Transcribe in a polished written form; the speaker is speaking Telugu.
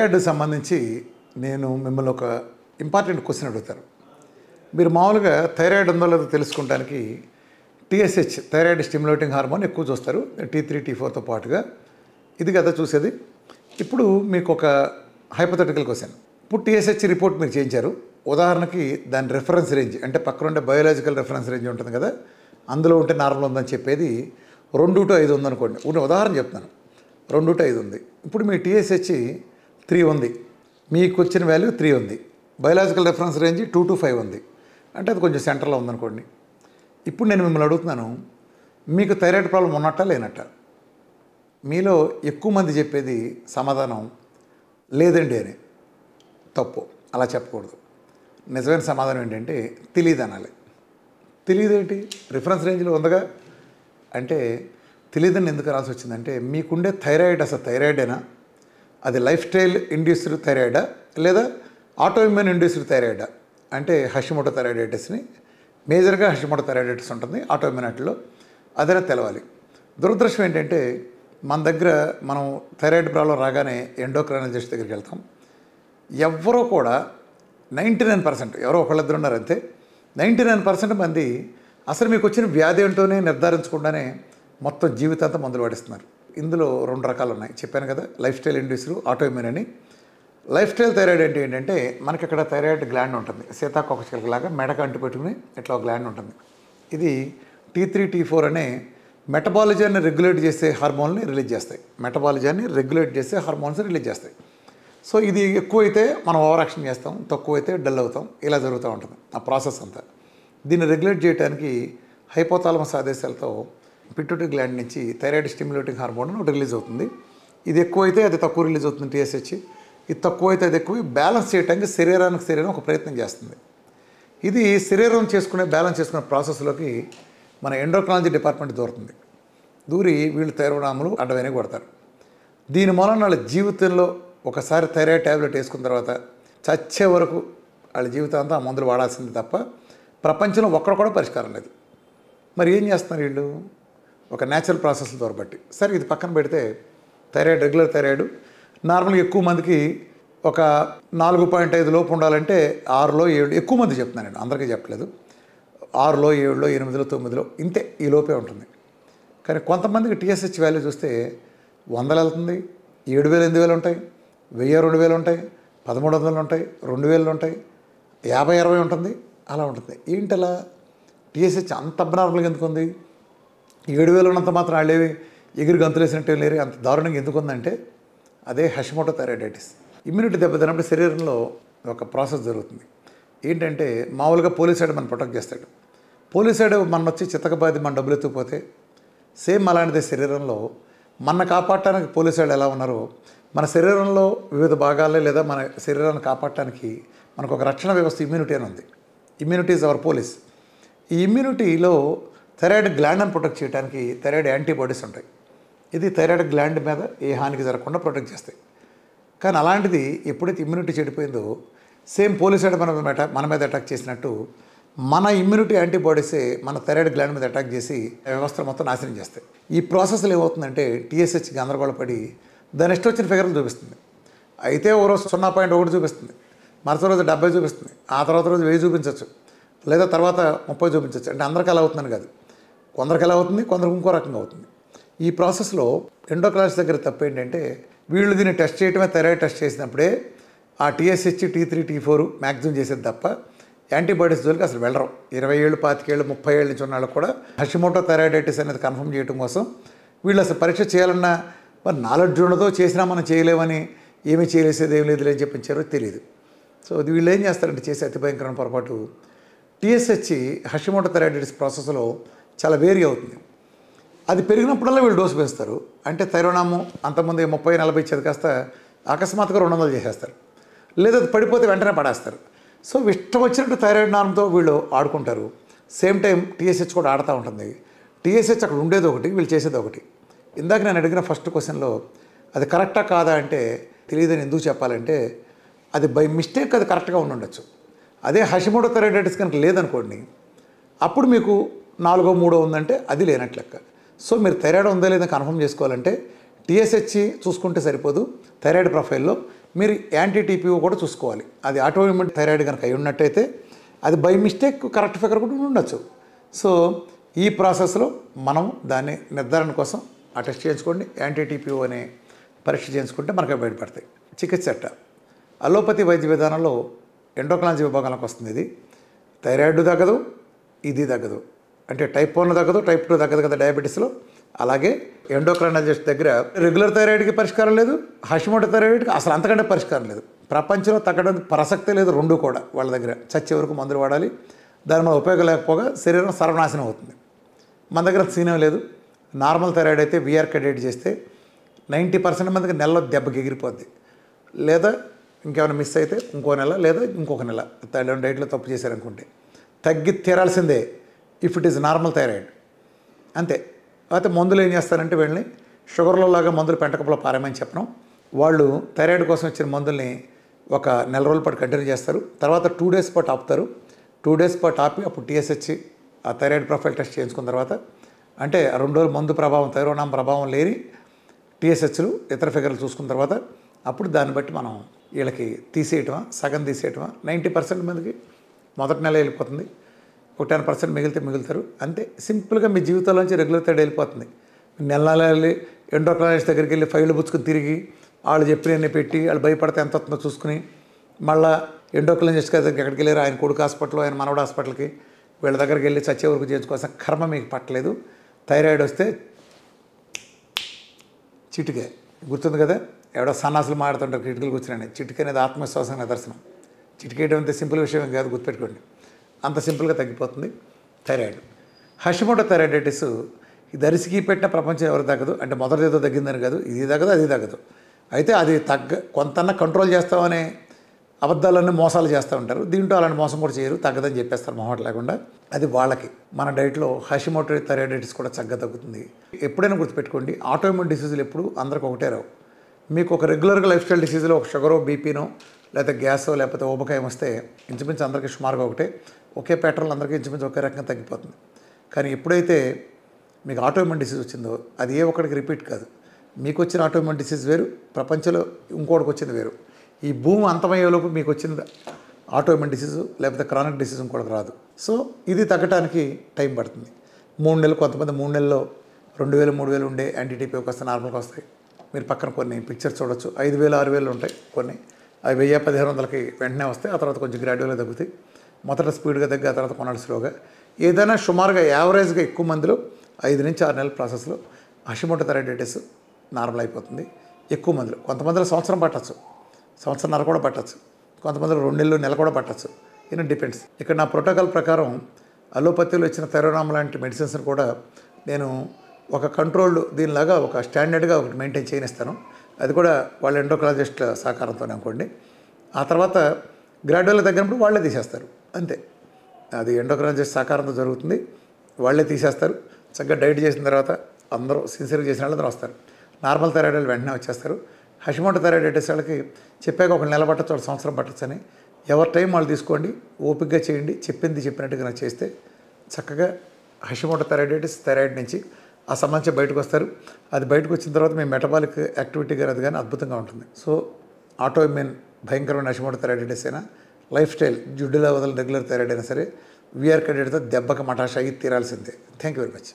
థైరాయిడ్ సంబంధించి నేను మిమ్మల్ని ఒక ఇంపార్టెంట్ క్వశ్చన్ అడుగుతాను. మీరు మామూలుగా థైరాయిడ్ ఉందో లేదో తెలుసుకోవడానికి టీఎస్హెచ్ థైరాయిడ్ స్టిమ్యులేటింగ్ హార్మోన్ ఎక్కువ చూస్తారు, T3 T4తో పాటుగా. ఇది కదా చూసేది. ఇప్పుడు మీకు ఒక హైపోథెటికల్ క్వశ్చన్. ఇప్పుడు టీఎస్హెచ్ రిపోర్ట్ మీరు చేయించారు. ఉదాహరణకి దాని రెఫరెన్స్ రేంజ్ అంటే పక్కన ఉండే బయోలాజికల్ రెఫరెన్స్ రేంజ్ ఉంటుంది కదా, అందులో ఉంటే నార్మల్ ఉందని చెప్పేది 2 to 5 ఉందనుకోండి. ఉదాహరణ చెప్తాను, 2 to 5 ఉంది. ఇప్పుడు మీ టీఎస్హెచ్ 3 ఉంది, మీకు వచ్చిన వాల్యూ 3 ఉంది. బయోలాజికల్ రెఫరెన్స్ రేంజ్ 2 to 5 ఉంది, అంటే అది కొంచెం సెంటర్లో ఉందనుకోండి. ఇప్పుడు నేను మిమ్మల్ని అడుగుతున్నాను, మీకు థైరాయిడ్ ప్రాబ్లం ఉన్నట్ట లేనట్ట? మీలో ఎక్కువ మంది చెప్పేది సమాధానం లేదండి అని. తప్పు, అలా చెప్పకూడదు. నిజమైన సమాధానం ఏంటంటే తెలియదు అనాలి. తెలియదేంటి, రిఫరెన్స్ రేంజ్లో ఉందగా అంటే తెలియదని ఎందుకు రాసి వచ్చిందంటే మీకుండే థైరాయిడ్ అసలు థైరాయిడేనా, అది లైఫ్ స్టైల్ ఇండ్యూస్డ్ థైరాయిడా లేదా ఆటో ఇమ్యూన్ ఇండ్యూస్డ్ థైరాయిడా అంటే హషిమోటో థైరాయిడైటిస్ని మేజర్గా హషిమోటో థైరాయిడైటిస్ ఉంటుంది ఆటో ఇమ్యూనిటీలో, అదైనా తెలవాలి. దురదృష్టం ఏంటంటే మన దగ్గర మనం థైరాయిడ్ ప్రాబ్లం రాగానే ఎండోక్రైనాలజిస్ట్ దగ్గరికి వెళ్తాం. ఎవరో కూడా 99%, ఎవరో ఒకళ్ళిద్దరు ఉన్నారు అంతే, 99% మంది అసలు మీకు వచ్చిన వ్యాధి ఏంటోనే నిర్ధారించకుండానే మొత్తం జీవితాంతం మందులు వాడిస్తున్నారు. ఇందులో 2 రకాలు ఉన్నాయి చెప్పాను కదా, life style induced auto immune అని. లైఫ్ స్టైల్ థైరాయిడ్ అంటే ఏంటంటే మనకి ఇక్కడ థైరాయిడ్ గ్లాండ్ ఉంటుంది, సీతాకోకచిలుకలాగా మెడకు అంటు పెట్టుకుని ఇట్లా ఒక గ్లాండ్ ఉంటుంది. ఇది T3 T4 అనే మెటబాలిజాన్ని రెగ్యులేట్ చేసే హార్మోన్ని రిలీజ్ చేస్తాయి. మెటబాలిజాన్ని రెగ్యులేట్ చేసే హార్మోన్స్ రిలీజ్ చేస్తాయి. సో ఇది ఎక్కువైతే మనం ఓవర్ యాక్షన్ చేస్తాం, తక్కువైతే డల్ అవుతాం, ఇలా జరుగుతూ ఉంటుంది ఆ ప్రాసెస్ అంతా. దీన్ని రెగ్యులేట్ చేయడానికి హైపోథాలమస్ ఆదేశాలతో పిట్యూటరీ గ్లాండ్ నుంచి థైరాయిడ్ స్టిమ్యులేటింగ్ హార్మోన్ ఒకటి రిలీజ్ అవుతుంది. ఇది ఎక్కువైతే అది తక్కువ రిలీజ్ అవుతుంది టీఎస్హెచ్, ఇది తక్కువైతే అది ఎక్కువ. బ్యాలెన్స్ చేయడానికి శరీరానికి శరీరం ఒక ప్రయత్నం చేస్తుంది. ఇది శరీరం బ్యాలెన్స్ చేసుకునే ప్రాసెస్లోకి మన ఎండోక్రైనాలజీ డిపార్ట్మెంట్ దూరుతుంది. దూరి వీళ్ళు థైరోనాములు అడ్డవైనా కొడతారు. దీని మూలన వాళ్ళ జీవితంలో ఒకసారి థైరాయిడ్ ట్యాబ్లెట్ వేసుకున్న తర్వాత చచ్చే వరకు వాళ్ళ జీవితాంతా ఆ మందులు వాడాల్సింది తప్ప ప్రపంచంలో ఒక్కడ కూడా పరిష్కారం లేదు. మరి ఏం చేస్తున్నారు వీళ్ళు? ఒక న్యాచురల్ ప్రాసెస్ దొరబట్టి. సరే ఇది పక్కన పెడితే థైరాయిడ్, రెగ్యులర్ థైరాయిడ్ నార్మల్గా ఎక్కువ మందికి ఒక 4.5 లోపు ఉండాలంటే 6లో 7, ఎక్కువ మంది చెప్తున్నాను నేను, అందరికీ చెప్పలేదు, 6లో 7లో 8లో 9లో ఇంతే, ఈ లోపే ఉంటుంది. కానీ కొంతమందికి టీఎస్హెచ్ వాల్యూ చూస్తే 100 వెళ్తుంది, 7,000 8,000 ఉంటాయి, 1000 2,000 ఉంటాయి, 1,300 ఉంటాయి, 2,000 ఉంటాయి, 50 60 ఉంటుంది, అలా ఉంటుంది. ఏంటలా టీఎస్హెచ్ అంత అబ్నార్మల్గా ఎందుకు ఉంది? 7,000 ఉన్నంత మాత్రం వాళ్ళేవి ఎగిరి గంతులేసినట్టు లేరు, అంత దారుణంగా ఎందుకు ఉందంటే అదే హషిమోటో థైరాయిడైటిస్. ఇమ్యూనిటీ దెబ్బతిన్నప్పుడు శరీరంలో ఒక ప్రాసెస్ జరుగుతుంది. ఏంటంటే మామూలుగా పోలీసాడు మనం ప్రొటెక్ట్ చేస్తాడు. పోలీసాడు మన వచ్చి చితకబాది మన డబ్బులు ఎత్తుకుపోతే సేమ్ అలాంటిదే శరీరంలో మన కాపాడటానికి పోలీసాడు ఎలా ఉన్నారో మన శరీరంలో వివిధ భాగాలే లేదా మన శరీరాన్ని కాపాడటానికి మనకు ఒక రక్షణ వ్యవస్థ ఇమ్యూనిటీ అని ఉంది. Immunity is our police. ఈ ఇమ్యూనిటీలో థైరాయిడ్ గ్లాండ్ని ప్రొటెక్ట్ చేయడానికి థైరాయిడ్ యాంటీబాడీస్ ఉంటాయి. ఇది థైరాయిడ్ గ్లాండ్ మీద ఏ హానికి జరగకుండా ప్రొటెక్ట్ చేస్తాయి. కానీ అలాంటిది ఎప్పుడైతే ఇమ్యూనిటీ చెడిపోయిందో సేమ్ పోలీసాడు మన మీద అటాక్ చేసినట్టు మన ఇమ్యూనిటీ యాంటీబాడీసే మన థైరాయిడ్ గ్లాండ్ మీద అటాక్ చేసి వ్యవస్థను మొత్తం నాశనం చేస్తాయి. ఈ ప్రాసెస్లో ఏమవుతుందంటే టీఎస్హెచ్ గందరగోళపడి దాని ఇష్టం వచ్చిన ఫిగర్లు చూపిస్తుంది. అయితే ఓ రోజు 0.1 చూపిస్తుంది, మరుసటి రోజు 70 చూపిస్తుంది, ఆ తర్వాత రోజు 1000 చూపించవచ్చు, లేదా తర్వాత 30 చూపించవచ్చు. అంటే అందరికీ అలా అవుతుందని కాదు, కొందరికి ఎలా అవుతుంది, కొందరికి ఇంకో రకంగా అవుతుంది. ఈ ప్రాసెస్లో ఎండోక్రైనాలజిస్ట్ దగ్గర తప్పు ఏంటంటే వీళ్ళు దీన్ని టెస్ట్ చేయడమే, థైరాయిడ్ టెస్ట్ చేసినప్పుడే ఆ టీఎస్హెచ్ T3 T4 మ్యాక్సిమం చేసేది తప్ప యాంటీబాడీస్ జోలికి అసలు వెళ్ళరు. 20 ఏళ్ళు 25 ఏళ్ళు 30 ఏళ్ళ నుంచి ఉన్న వాళ్ళు కూడా హషిమోటో థైరాయిడైటిస్ అనేది కన్ఫర్మ్ చేయడం కోసం వీళ్ళు అసలు పరీక్ష చేయాలన్నా మరి నాలెడ్జ్ ఉండదో, చేసినా మనం చేయలేమని, ఏమీ చేయలేసేది ఏం లేదు అని చెప్పించారో తెలియదు. సో వీళ్ళు ఏం చేస్తారంటే చేసే అతి భయంకరమైన పొరపాటు, టీఎస్హెచ్ హషిమోటో థైరాయిడైటిస్ ప్రాసెస్లో చాలా వేరీ అవుతుంది. అది పెరిగినప్పుడల్లా వీళ్ళు డోసు వేస్తారు. అంటే థైరోనాము అంతకుముందు 30-40 ఇచ్చేది కాస్త అకస్మాత్తుగా 200 చేసేస్తారు, లేదా అది పడిపోతే వెంటనే పడేస్తారు. సో ఇష్టం వచ్చినట్టు థైరాయిడ్ నార్మ్తో వీళ్ళు ఆడుకుంటారు. సేమ్ టైం టీఎస్హెచ్ కూడా ఆడుతూ ఉంటుంది. టీఎస్హెచ్ అక్కడ ఉండేది ఒకటి, వీళ్ళు చేసేది ఒకటి. ఇందాక నేను అడిగిన ఫస్ట్ క్వశ్చన్లో అది కరెక్టా కాదా అంటే తెలియదని ఎందుకు చెప్పాలంటే అది బై మిస్టేక్ అది కరెక్ట్గా ఉండొచ్చు. అదే హషిమోటో థైరాయిడైటిస్ కనుక లేదనుకోండి, అప్పుడు మీకు 4 3 ఉందంటే అది లేనట్లు లెక్క. సో మీరు థైరాయిడ్ ఉందా లేదా కన్ఫర్మ్ చేసుకోవాలంటే టీఎస్హెచ్ చూసుకుంటే సరిపోదు. థైరాయిడ్ ప్రొఫైల్లో మీరు యాంటీ టీపీఓ కూడా చూసుకోవాలి. అది ఆటోఇమ్యూన్ థైరాయిడ్ కనుక అయి ఉన్నట్టయితే అది బై మిస్టేక్ కరెక్ట్ ఫిగర్ కూడా ఉండొచ్చు. సో ఈ ప్రాసెస్లో మనం దాన్ని నిర్ధారణ కోసం ఆ టెస్ట్ చేయించుకోండి. యాంటీ టీపీఓ అనే పరీక్ష చేయించుకుంటే మనకు బయటపడతాయి. చికిత్స అలోపతి వైద్య విధానంలో ఎండోక్రాలజీ విభాగంలోకి వస్తుంది. ఇది థైరాయిడ్ తగ్గదు, ఇది తగ్గదు. అంటే టైప్ 1 తగ్గదు, టైప్ 2 తగ్గదు కదా డయాబెటీస్లో. అలాగే ఎండోక్రైనాలజిస్ట్ దగ్గర రెగ్యులర్ థైరాయిడ్కి పరిష్కారం లేదు, హషిమోటో థైరాయిడ్కి అసలు అంతకంటే పరిష్కారం లేదు. ప్రపంచంలో తగ్గడానికి ప్రసక్తే లేదు. రెండు కూడా వాళ్ళ దగ్గర చచ్చే వరకు మందులు వాడాలి. దాని మన ఉపయోగం లేకపోగా శరీరం సర్వనాశనం అవుతుంది. మన దగ్గర సీనం లేదు. నార్మల్ థైరాయిడ్ అయితే వీఆర్ క్రెడిట్ చేస్తే 90% మందికి నెలలో దెబ్బకి ఎగిరిపోద్ది. లేదా ఇంకేమైనా మిస్ అయితే ఇంకో నెల లేదా ఇంకొక నెల థైరాయిడ్ డైట్లో తప్పు చేశారనుకుంటే తగ్గి తీరాల్సిందే if it is normal thyroid. అంతే. అయితే మందులు ఏం చేస్తారంటే వీళ్ళని షుగర్లో లాగా మందులు పెంటకప్పులో పారేమని చెప్పడం. వాళ్ళు థైరాయిడ్ కోసం ఇచ్చిన మందుల్ని ఒక నెల రోజుల పాటు కంటిన్యూ చేస్తారు. తర్వాత 2 days పాటు ఆపుతారు. 2 days పాటు ఆపి అప్పుడు టీఎస్హెచ్ ఆ థైరాయిడ్ ప్రొఫైల్ టెస్ట్ చేయించుకున్న తర్వాత, అంటే 2 రోజులు మందు ప్రభావం థైరోనామ్ ప్రభావం లేని టీఎస్హెచ్లు ఇతర ఫిగర్లు చూసుకున్న తర్వాత అప్పుడు దాన్ని బట్టి మనం వీళ్ళకి తీసేయటమా, సగం తీసేయటమా. 90% మందికి మొదటి నెల వెళ్ళిపోతుంది. ఒక 10% మిగులుతారు. అంతే సింపుల్గా మీ జీవితంలోంచి రెగ్యులర్ థైరాయిడ్ వెళ్ళిపోతుంది. నెల వెళ్ళి ఎండోక్రైనాలజిస్ట్ దగ్గరికి వెళ్ళి ఫైళ్ళు పుచ్చుకొని తిరిగి వాళ్ళు చెప్పినవన్నీ పెట్టి వాళ్ళు భయపడితే ఎంత వస్తుందో చూసుకుని మళ్ళీ ఎండోక్రైనాలజిస్ట్ దగ్గరికి ఎక్కడికి వెళ్ళారు, ఆయన కొడుకు హాస్పిటల్, ఆయన మనవడు హాస్పిటల్కి వీళ్ళ దగ్గరికి వెళ్ళి చచ్చే వరకు చేయించుకోవాల్సిన కర్మ మీకు పట్టలేదు. థైరాయిడ్ వస్తే చిటికే గుర్తుంది కదా, ఎవడో సన్నాసులు మాడుతుంటారు కిటికీలు కూర్చుని. చిటికే అనేది ఆత్మవిశ్వాసం నిదర్శనం. చిటికేయడం అంతే సింపుల్ విషయం కాదు, గుర్తుపెట్టుకోండి. అంత సింపుల్గా తగ్గిపోతుంది థైరాయిడ్. హషిమోటో థైరాయిడైటిస్ ఇది అరిసికి పెట్టిన ప్రపంచం ఎవరు తగ్గదు. అంటే మొదటి ఏదో తగ్గిందని కాదు, ఇది తగ్గదు అది తగ్గదు. అయితే అది కొంతన్నా కంట్రోల్ చేస్తామనే అబద్ధాలన్నీ మోసాలు చేస్తూ ఉంటారు. దీంట్లో అలాంటి మోసం కూడా చేయరు, తగ్గదని చెప్పేస్తారు మొహమాట లేకుండా. అది వాళ్ళకి. మన డైట్లో హషిమోటో థైరాయిడైటిస్ కూడా చక్కగా తగ్గుతుంది. ఎప్పుడైనా గుర్తుపెట్టుకోండి, ఆటోఇమ్యూన్ డిసీజులు ఎప్పుడు అందరికి ఒకటే రావు. మీకు ఒక రెగ్యులర్గా లైఫ్ స్టైల్ డిసీజులో ఒక షుగరో, బీపీనో, లేకపోతే గ్యాసో, లేకపోతే ఊబకాయం వస్తే ఇంచుమించు అందరికీ సుమారుగా ఒకే ప్యాటర్న్ అందరికీ ఇంచుమించు ఒకే రకంగా తగ్గిపోతుంది. కానీ ఎప్పుడైతే మీకు ఆటోఇమ్యూన్ డిసీజ్ వచ్చిందో అది ఏ ఒక్కడికి రిపీట్ కాదు. మీకు వచ్చిన ఆటోఇమ్యూన్ డిసీజ్ వేరు, ప్రపంచంలో ఇంకోటికి వచ్చింది వేరు. ఈ భూమి అంతమయ్యేలోపు మీకు వచ్చిన ఆటోఇమ్యూన్ డిసీజు లేకపోతే క్రానిక్ డిసీజ్ ఇంకోటికి రాదు. సో ఇది తగ్గడానికి టైం పడుతుంది. 3 నెలలు, కొంతమంది 3 నెలల్లో 2000, 3000 ఉండే యాంటీటీపీకి వస్తే నార్మల్గా వస్తాయి. మీరు పక్కన కొన్ని పిక్చర్స్ చూడొచ్చు. 5000, 6000 ఉంటాయి కొన్ని. అవి 1000, 1500కి వెంటనే వస్తాయి. ఆ తర్వాత కొంచెం గ్రాడ్యువల్గా తగ్గుతాయి. మొదట స్పీడ్గా తగ్గి ఆ తర్వాత కొన్నాళ్ళు స్లోగా. ఏదైనా సుమారుగా యావరేజ్గా ఎక్కువ మందిలో 5 నుంచి 6 నెలల ప్రాసెస్లో హషిమోటో థైరాయిడైటిస్ నార్మల్ అయిపోతుంది. ఎక్కువ మందిలో. కొంతమందిలో సంవత్సరం పట్టచ్చు, సంవత్సరంన్నర కూడా పట్టచ్చు, కొంతమందిలో 2 నెలలు, నెల కూడా పట్టచ్చు. In depends. ఇక్కడ నా ప్రోటోకాల్ ప్రకారం అలోపతిలో ఇచ్చిన థైరోనామ్ లాంటి మెడిసిన్స్ని కూడా నేను ఒక కంట్రోల్డ్ దీనిలాగా ఒక స్టాండర్డ్గా ఒకటి మెయింటైన్ చేయనిస్తాను. అది కూడా వాళ్ళ ఎండోక్రాలజిస్ట్ల సహకారంతోనే అనుకోండి. ఆ తర్వాత గ్రాడ్యువల్గా తగ్గినప్పుడు వాళ్ళే తీసేస్తారు. అంతే. అది ఎండోక్రాలజిస్ట్ సహకారంతో జరుగుతుంది. వాళ్ళే తీసేస్తారు. చక్కగా డైట్ చేసిన తర్వాత అందరూ సిన్సియర్గా చేసిన వాళ్ళందరూ వస్తారు. నార్మల్ థైరాయిడ్ వెంటనే వచ్చేస్తారు. హషిమోటో థైరాయిడైటిస్ వాళ్ళకి చెప్పాక ఒక నెల పట్టచ్చు, ఒక సంవత్సరం పట్టచ్చు అని. ఎవరి టైం వాళ్ళు తీసుకోండి, ఓపికగా చేయండి. చెప్పినట్టుగా చేస్తే చక్కగా హషిమోటో థైరాయిడైటిస్ థైరాయిడ్ నుంచి ఆ సమస్య బయటకు వస్తారు. అది బయటకు వచ్చిన తర్వాత మీ మెటబాలిక్ యాక్టివిటీ కానీ అది కానీ అద్భుతంగా ఉంటుంది. సో ఆటోఇమ్యూన్ భయంకరమైన హషిమోటో థైరాయిడైటిస్ అయినా, లైఫ్ స్టైల్ జుడ్డులా వదలని రెగ్యులర్ థైరాయిడ్ అయినా సరే వీఆర్ క్రెడిట్తో దెబ్బకి మటాష్ అయ్యి తీరాల్సిందే. Thank you very much.